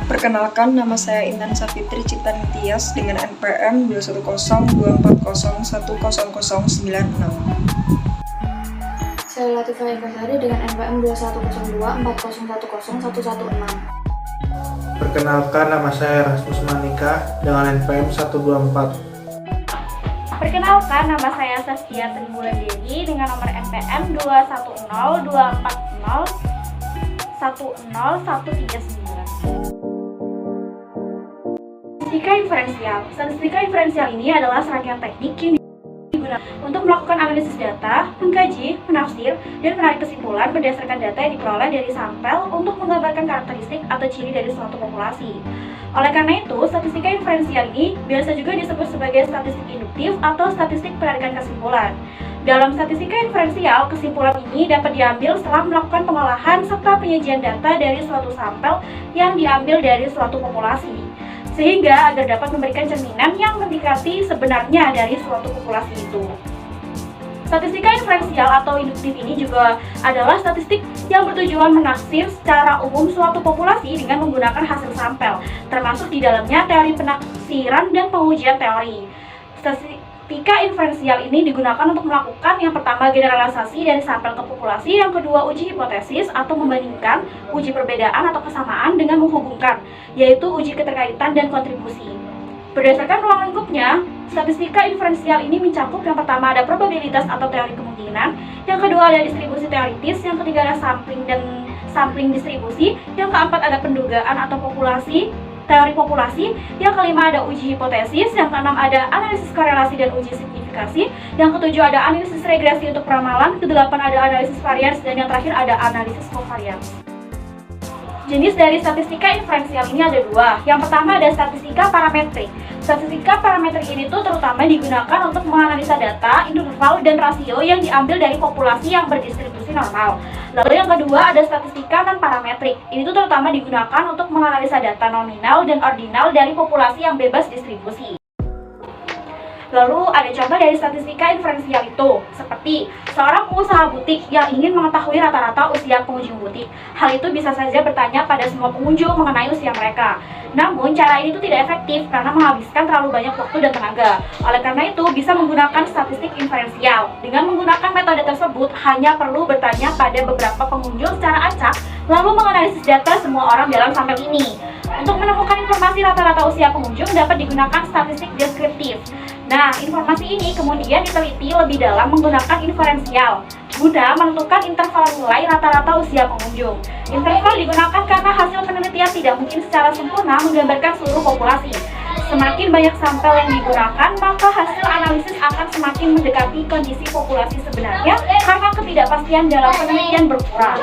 Perkenalkan, nama saya Intan Safitri Cipta Nitias dengan NPM 21024010096. Saya Latifah Ekasari dengan NPM 210240101116. Perkenalkan, nama saya Rasmus Manika dengan NPM 124. Perkenalkan, nama saya Saskia Tribulandiri dengan nomor NPM 21024010139. Statistika inferensial ini adalah serangkaian teknik yang digunakan untuk melakukan analisis data, mengkaji, menafsir, dan menarik kesimpulan berdasarkan data yang diperoleh dari sampel untuk menggambarkan karakteristik atau ciri dari suatu populasi. Oleh karena itu, statistika inferensial ini biasa juga disebut sebagai statistik induktif atau statistik penarikan kesimpulan. Dalam statistika inferensial, kesimpulan ini dapat diambil setelah melakukan pengolahan serta penyajian data dari suatu sampel yang diambil dari suatu populasi, sehingga agar dapat memberikan cerminan yang mendekati sebenarnya dari suatu populasi itu. Statistika inferensial atau induktif ini juga adalah statistik yang bertujuan menafsir secara umum suatu populasi dengan menggunakan hasil sampel, termasuk di dalamnya teori penafsiran dan pengujian teori. Statistika inferensial ini digunakan untuk melakukan yang pertama generalisasi dari sampel ke populasi, yang kedua uji hipotesis atau membandingkan, uji perbedaan atau kesamaan dengan menghubungkan, yaitu uji keterkaitan dan kontribusi. Berdasarkan ruang lingkupnya, statistika inferensial ini mencakup yang pertama ada probabilitas atau teori kemungkinan, yang kedua ada distribusi teoritis, yang ketiga ada sampling dan sampling distribusi, yang keempat ada pendugaan atau teori populasi, yang kelima ada uji hipotesis, yang keenam ada analisis korelasi dan uji signifikasi, yang ketujuh ada analisis regresi untuk peramalan, kedelapan ada analisis varians, dan yang terakhir ada analisis covariance. Jenis dari statistika inferensial ini ada dua. Yang pertama ada statistika parametrik. Statistika parametrik ini tuh terutama digunakan untuk menganalisa data, interval, dan rasio yang diambil dari populasi yang berdistribusi normal. Lalu yang kedua ada statistika non-parametrik. Ini tuh terutama digunakan untuk menganalisa data nominal dan ordinal dari populasi yang bebas distribusi. Lalu ada contoh dari statistika inferensial itu, seperti seorang pengusaha butik yang ingin mengetahui rata-rata usia pengunjung butik. Hal itu bisa saja bertanya pada semua pengunjung mengenai usia mereka. Namun, cara ini tidak efektif karena menghabiskan terlalu banyak waktu dan tenaga. Oleh karena itu, bisa menggunakan statistik inferensial. Dengan menggunakan metode tersebut, hanya perlu bertanya pada beberapa pengunjung secara acak, lalu menganalisis data semua orang dalam sampel ini. Untuk menemukan informasi rata-rata usia pengunjung dapat digunakan statistik deskriptif. Nah, informasi ini kemudian diteliti lebih dalam menggunakan inferensial guna menentukan interval nilai rata-rata usia pengunjung. Interval digunakan karena hasil penelitian tidak mungkin secara sempurna menggambarkan seluruh populasi. Semakin banyak sampel yang digunakan, maka hasil analisis akan semakin mendekati kondisi populasi sebenarnya karena ketidakpastian dalam penelitian berkurang.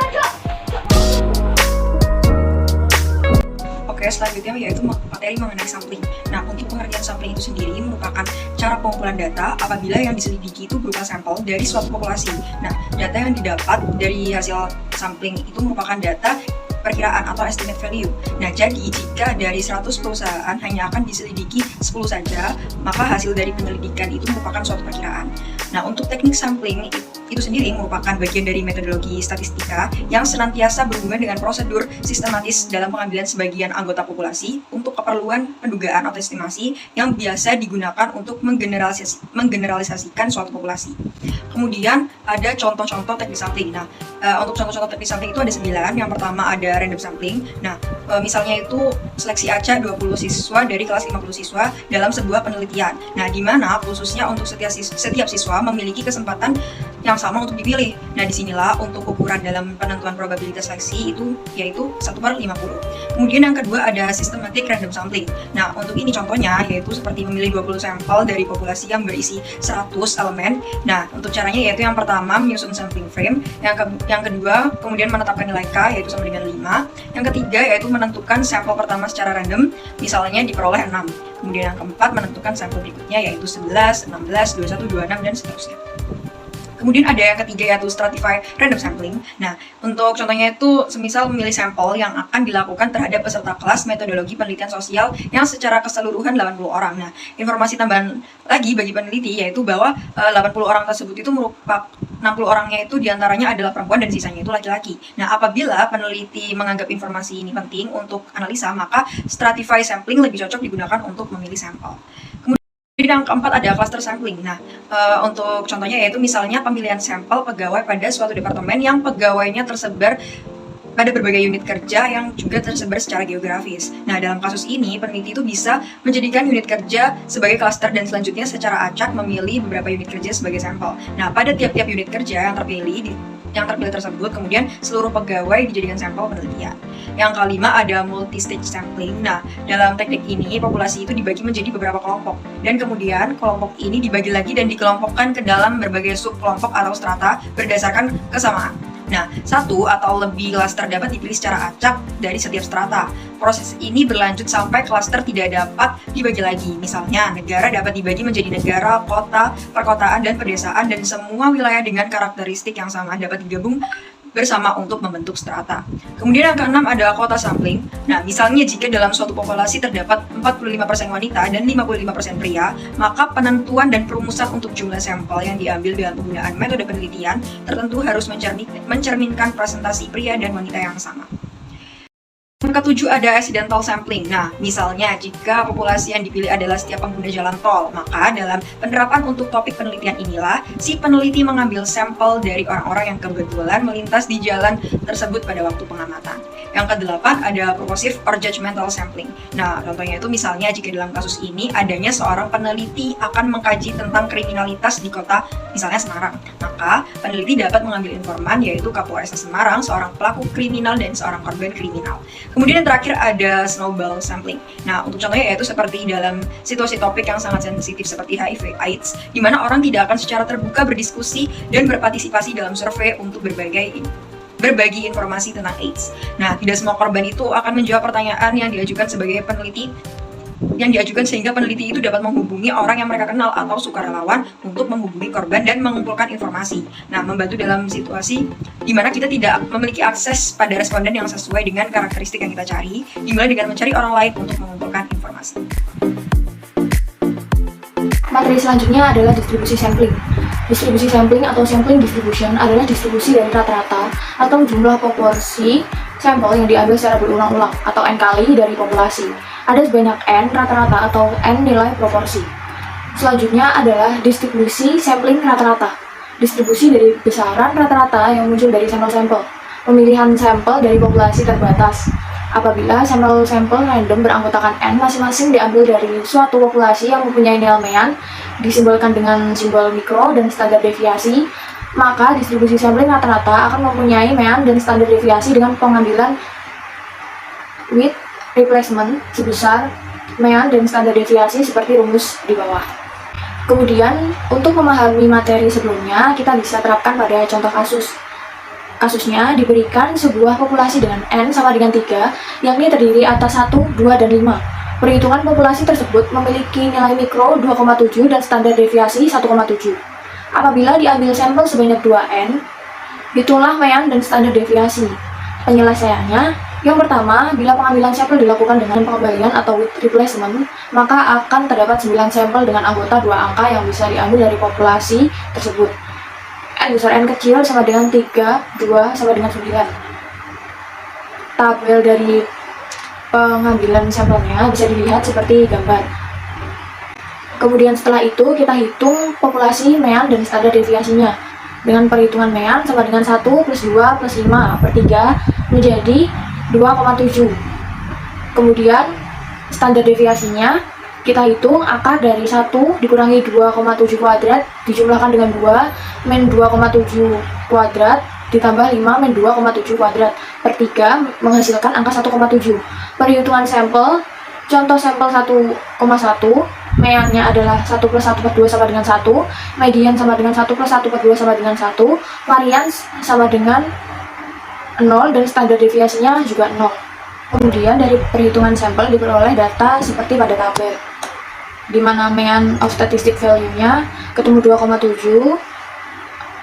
Oke, selanjutnya yaitu materi mengenai sampling. Nah, untuk pengertian sampling itu sendiri merupakan cara pengumpulan data apabila yang diselidiki itu berupa sampel dari suatu populasi. Nah, data yang didapat dari hasil sampling itu merupakan data perkiraan atau estimate value. Nah, jadi jika dari 100 perusahaan hanya akan diselidiki 10 saja, maka hasil dari penyelidikan itu merupakan suatu perkiraan. Nah, untuk teknik sampling itu sendiri merupakan bagian dari metodologi statistika yang senantiasa berhubungan dengan prosedur sistematis dalam pengambilan sebagian anggota populasi untuk keperluan pendugaan atau estimasi yang biasa digunakan untuk menggeneralisasikan suatu populasi. Kemudian ada contoh-contoh teknik sampling. Nah, untuk contoh-contoh teknik sampling itu ada 9. Yang pertama ada random sampling. Nah, misalnya itu seleksi acak 20 siswa dari kelas 50 siswa dalam sebuah penelitian. Nah, di mana khususnya untuk setiap siswa memiliki kesempatan yang sama untuk dipilih. Nah, disinilah untuk ukuran dalam penentuan probabilitas seleksi itu yaitu 1/50. Kemudian yang kedua ada systematic random sampling. Nah, untuk ini contohnya yaitu seperti memilih 20 sampel dari populasi yang berisi 100 elemen. Nah, untuk caranya yaitu yang pertama menyusun sampling frame, yang kedua kemudian menetapkan nilai K yaitu sama dengan 5. Yang ketiga yaitu menentukan sampel pertama secara random, misalnya diperoleh 6. Kemudian yang keempat menentukan sampel berikutnya yaitu 11, 16, 21, 26 dan seterusnya. Kemudian ada yang ketiga yaitu stratified random sampling. Nah, untuk contohnya itu semisal memilih sampel yang akan dilakukan terhadap peserta kelas metodologi penelitian sosial yang secara keseluruhan 80 orang. Nah, informasi tambahan lagi bagi peneliti yaitu bahwa 80 orang tersebut itu 60 orangnya itu diantaranya adalah perempuan dan sisanya itu laki-laki. Nah, apabila peneliti menganggap informasi ini penting untuk analisa, maka stratify sampling lebih cocok digunakan untuk memilih sampel. Kemudian yang keempat ada cluster sampling. Nah, untuk contohnya yaitu misalnya pemilihan sampel pegawai pada suatu departemen yang pegawainya tersebar pada berbagai unit kerja yang juga tersebar secara geografis. Nah, dalam kasus ini, peneliti itu bisa menjadikan unit kerja sebagai klaster dan selanjutnya secara acak memilih beberapa unit kerja sebagai sampel. Nah, pada tiap-tiap unit kerja yang terpilih tersebut, kemudian seluruh pegawai dijadikan sampel penelitian. Yang kelima ada multi-stage sampling. Nah, dalam teknik ini, populasi itu dibagi menjadi beberapa kelompok. Dan kemudian kelompok ini dibagi lagi dan dikelompokkan ke dalam berbagai subkelompok atau strata berdasarkan kesamaan. Nah, satu atau lebih klaster dapat dipilih secara acak dari setiap strata. Proses ini berlanjut sampai klaster tidak dapat dibagi lagi. Misalnya, negara dapat dibagi menjadi negara, kota, perkotaan, dan pedesaan, dan semua wilayah dengan karakteristik yang sama dapat digabung bersama untuk membentuk strata. Kemudian yang keenam ada kota sampling. Nah, misalnya jika dalam suatu populasi terdapat 45% wanita dan 55% pria, maka penentuan dan perumusan untuk jumlah sampel yang diambil dengan penggunaan metode penelitian tertentu harus mencerminkan presentasi pria dan wanita yang sama. Yang ketujuh ada accidental sampling. Nah, misalnya jika populasi yang dipilih adalah setiap pengguna jalan tol, maka dalam penerapan untuk topik penelitian inilah, si peneliti mengambil sampel dari orang-orang yang kebetulan melintas di jalan tersebut pada waktu pengamatan. Yang kedelapan ada purposive or judgmental sampling. Nah, contohnya itu misalnya jika dalam kasus ini adanya seorang peneliti akan mengkaji tentang kriminalitas di kota, misalnya Semarang, maka peneliti dapat mengambil informan yaitu Kapolres Semarang, seorang pelaku kriminal dan seorang korban kriminal. Kemudian yang terakhir ada snowball sampling. Nah, untuk contohnya yaitu seperti dalam situasi topik yang sangat sensitif seperti HIV, AIDS, di mana orang tidak akan secara terbuka berdiskusi dan berpartisipasi dalam survei untuk berbagi informasi tentang AIDS. Nah, tidak semua korban itu akan menjawab pertanyaan yang diajukan sehingga peneliti itu dapat menghubungi orang yang mereka kenal atau sukarelawan untuk menghubungi korban dan mengumpulkan informasi. Nah, membantu dalam situasi di mana kita tidak memiliki akses pada responden yang sesuai dengan karakteristik yang kita cari, dimulai dengan mencari orang lain untuk mengumpulkan informasi. Materi selanjutnya adalah distribusi sampling. Distribusi sampling atau sampling distribution adalah distribusi dari rata-rata atau jumlah proporsi sampel yang diambil secara berulang-ulang atau N kali dari populasi. Ada sebanyak N rata-rata atau N nilai proporsi. Selanjutnya adalah distribusi sampling rata-rata. Distribusi dari besaran rata-rata yang muncul dari sampel-sampel. Pemilihan sampel dari populasi terbatas. Apabila sampel-sampel random beranggotakan N masing-masing diambil dari suatu populasi yang mempunyai nilai mean, disimbolkan dengan simbol mikro dan standar deviasi, maka distribusi sampling rata-rata akan mempunyai mean dan standar deviasi dengan pengambilan width replacement sebesar mean dan standar deviasi seperti rumus di bawah. Kemudian, untuk memahami materi sebelumnya, kita bisa terapkan pada contoh kasus. Kasusnya diberikan sebuah populasi dengan N sama dengan 3, yakni terdiri atas 1, 2, dan 5. Perhitungan populasi tersebut memiliki nilai mikro 2,7 dan standar deviasi 1,7. Apabila diambil sampel sebanyak 2N, hitunglah mean dan standar deviasi. Penyelesaiannya, yang pertama, bila pengambilan sampel dilakukan dengan pengembalian atau width replacement, maka akan terdapat 9 sampel dengan anggota 2 angka yang bisa diambil dari populasi tersebut. N besar N kecil sama dengan 3, 2 sama dengan 9. Tabel dari pengambilan sampelnya bisa dilihat seperti gambar. Kemudian setelah itu kita hitung populasi, mean, dan standar deviasinya. Dengan perhitungan mean sama dengan 1 plus 2 plus 5 per 3 menjadi 2,7. Kemudian standar deviasinya kita hitung akar dari 1 dikurangi 2,7 kuadrat dijumlahkan dengan 2 min 2,7 kuadrat ditambah 5 min 2,7 kuadrat per 3 menghasilkan angka 1,7. Perhitungan sampel, contoh sampel 1,1, meannya adalah 1 plus 1 per 2 sama dengan 1, median sama dengan 1 plus 1 per 2 sama dengan 1, varians sama dengan 0, dan standar deviasinya juga 0. Kemudian dari perhitungan sampel diperoleh data seperti pada tabel, di mana mean of statistic value-nya ketemu 2,7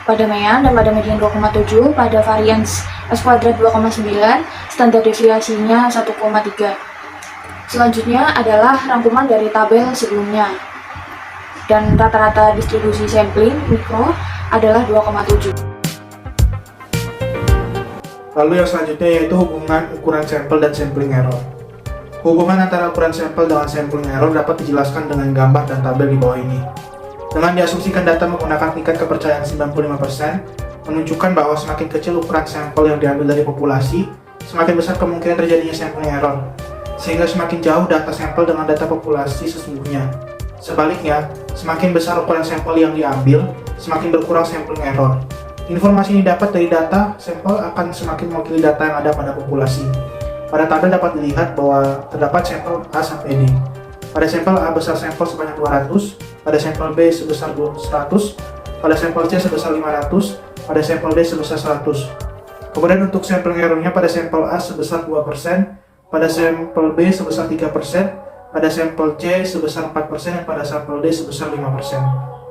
pada mean dan pada median 2,7, pada variance S kuadrat 2,9, standar deviasinya 1,3. Selanjutnya adalah rangkuman dari tabel sebelumnya. dan rata-rata distribusi sampling mikro adalah 2,7. Lalu yang selanjutnya yaitu hubungan ukuran sampel dan sampling error. Hubungan antara ukuran sampel dengan sampling error dapat dijelaskan dengan gambar dan tabel di bawah ini. Dengan diasumsikan data menggunakan tingkat kepercayaan 95%, menunjukkan bahwa semakin kecil ukuran sampel yang diambil dari populasi, semakin besar kemungkinan terjadinya sampling error, sehingga semakin jauh data sampel dengan data populasi sesungguhnya. Sebaliknya, semakin besar ukuran sampel yang diambil, semakin berkurang sampling error. Informasi ini dapat dari data sampel akan semakin mewakili data yang ada pada populasi. Pada tabel dapat dilihat bahwa terdapat sampel A sampai D. Pada sampel A besar sampel sebanyak 200, pada sampel B sebesar 100, pada sampel C sebesar 500, pada sampel D sebesar 100. Kemudian untuk sampling errornya pada sampel A sebesar 2%, pada sampel B sebesar 3%, pada sampel C sebesar 4%, dan pada sampel D sebesar 5%.